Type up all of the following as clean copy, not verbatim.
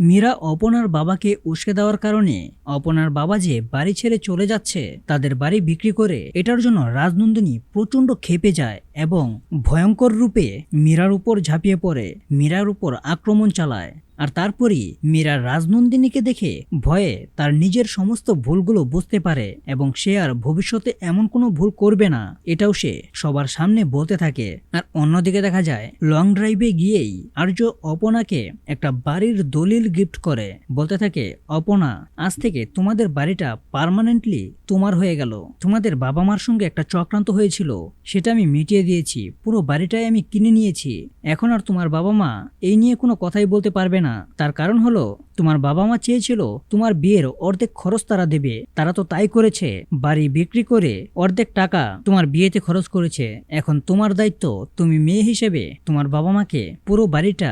মীরা অপনার বাবাকে উস্কে দেওয়ার কারণে অপনার বাবা যে বাড়ি ছেড়ে চলে যাচ্ছে, তাদের বাড়ি বিক্রি করে, এটার জন্য রাজনন্দিনী প্রচণ্ড ক্ষেপে যায় এবং ভয়ঙ্কর রূপে মীরার উপর ঝাঁপিয়ে পড়ে, মীরার উপর আক্রমণ চালায়। আর তারপরই মীরা রাজনন্দিনীকে দেখে ভয়ে তার নিজের সমস্ত ভুলগুলো বুঝতে পারে এবং সে আর ভবিষ্যতে এমন কোনো ভুল করবে না, এটাও সে সবার সামনে বলতে থাকে। আর অন্যদিকে দেখা যায় লং ড্রাইভে গিয়েই আর্য অপনাকে একটা বাড়ির দলিল গিফট করে, বলতে থাকে, অপনা, আজ থেকে তোমাদের বাড়িটা পার্মানেন্টলি তোমার হয়ে গেল। তোমাদের বাবা মার সঙ্গে একটা চক্রান্ত হয়েছিল, সেটা আমি মিটিয়ে দিয়েছি, পুরো বাড়িটাই আমি কিনে নিয়েছি। এখন আর তোমার বাবা মা এই নিয়ে কোনো কথাই বলতে পারবে না। তার কারণ হলো, তোমার বাবা মা চেয়েছিল তোমার বিয়ের অর্ধেক খরচ তারা দেবে, তারা তো তাই করেছে। বাড়ি বিক্রি করে অর্ধেক টাকা তোমার বিয়েতে খরচ করেছে। এখন তোমার দায়িত্ব, তুমি মেয়ে হিসেবে তোমার বাবা মাকে পুরো বাড়িটা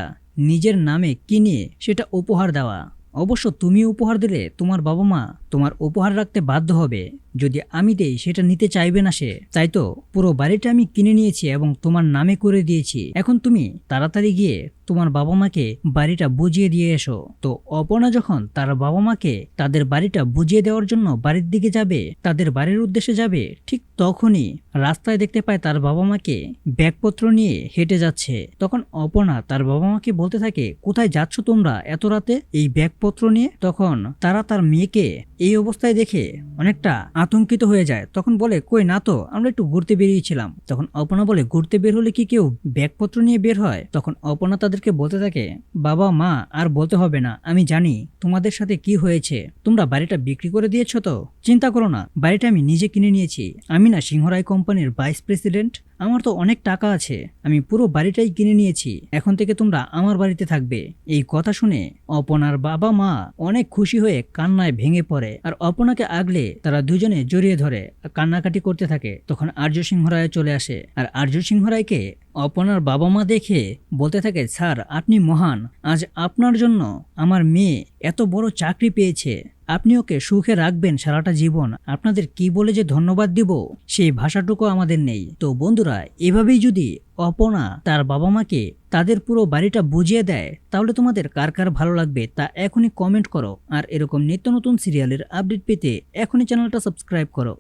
নিজের নামে কিনে সেটা উপহার দেওয়া। অবশ্য তুমি উপহার দিলে তোমার বাবা মা তোমার উপহার রাখতে বাধ্য হবে। যদি আমি দেই সেটা নিতে চাইবে না সে। তাই তো পুরো বাড়িটা আমি কিনে নিয়েছি এবং তোমার নামে করে দিয়েছি। এখন তুমি তাড়াতাড়ি গিয়ে তোমার বাবা মাকে বাড়িটা বুঝিয়ে দিয়ে এসো। তো অপনা যখন তার বাবা মাকে তাদের বাড়িটা বুঝিয়ে দেওয়ার জন্য বাড়ির দিকে যাবে, তাদের বাড়ির উদ্দেশ্যে যাবে, ঠিক তখনই রাস্তায় দেখতে পায় তার বাবা মাকে ব্যাগপত্র নিয়ে হেঁটে যাচ্ছে। তখন অপনা তার বাবা মাকে বলতে থাকে, কোথায় যাচ্ছ তোমরা এত রাতে এই ব্যাগপত্র নিয়ে? তখন তারা তার মেয়েকে এই অবস্থায় দেখে অনেকটা আতঙ্কিত হয়ে যায়। তখন বলে, কই না তো, আমরা একটু ঘুরতে বেরিয়েছিলাম। তখন অপনা বলে, ঘুরতে বের হলে কি কেউ ব্যাগপত্র নিয়ে বের হয়? তখন অপনা তাদেরকে বলতে থাকে, বাবা মা আর বলতে হবে না, আমি জানি তোমাদের সাথে কি হয়েছে। তোমরা বাড়িটা বিক্রি করে দিয়েছ তো? চিন্তা করো না, বাড়িটা আমি নিজে কিনে নিয়েছি। আমি না সিংহরায় কোম্পানির ভাইস প্রেসিডেন্ট, আমার তো অনেক টাকা আছে, আমি পুরো বাড়িটাই কিনে নিয়েছি। এখন থেকে তোমরা আমার বাড়িতে থাকবে। এই কথা শুনে অপনার বাবা মা অনেক খুশি হয়ে কান্নায় ভেঙে পড়ে আর অপনাকে আগলে তারা দুজনে জড়িয়ে ধরে কান্নাকাটি করতে থাকে। তখন আর্য সিংহ রায় চলে আসে আর আর্য সিংহ রায়কে অপনার বাবা মা দেখে বলতে থাকে, স্যার আপনি মহান, আজ আপনার জন্য আমার মেয়ে এত বড় চাকরি পেয়েছে, আপনি ওকে সুখে রাখবেন সারাটা জীবন। আপনাদের কি বলে যে ধন্যবাদ দিব সেই ভাষাটুকু আমাদের নেই। তো বন্ধুরা, এভাবেই যদি অপনা তার বাবা মাকে তাদের পুরো বাড়িটা বুঝিয়ে দেয়, তাহলে তোমাদের কার কার ভালো লাগবে তা এখনই কমেন্ট করো। আর এরকম নিত্য নতুন সিরিয়ালের আপডেট পেতে এখনই চ্যানেলটা সাবস্ক্রাইব করো।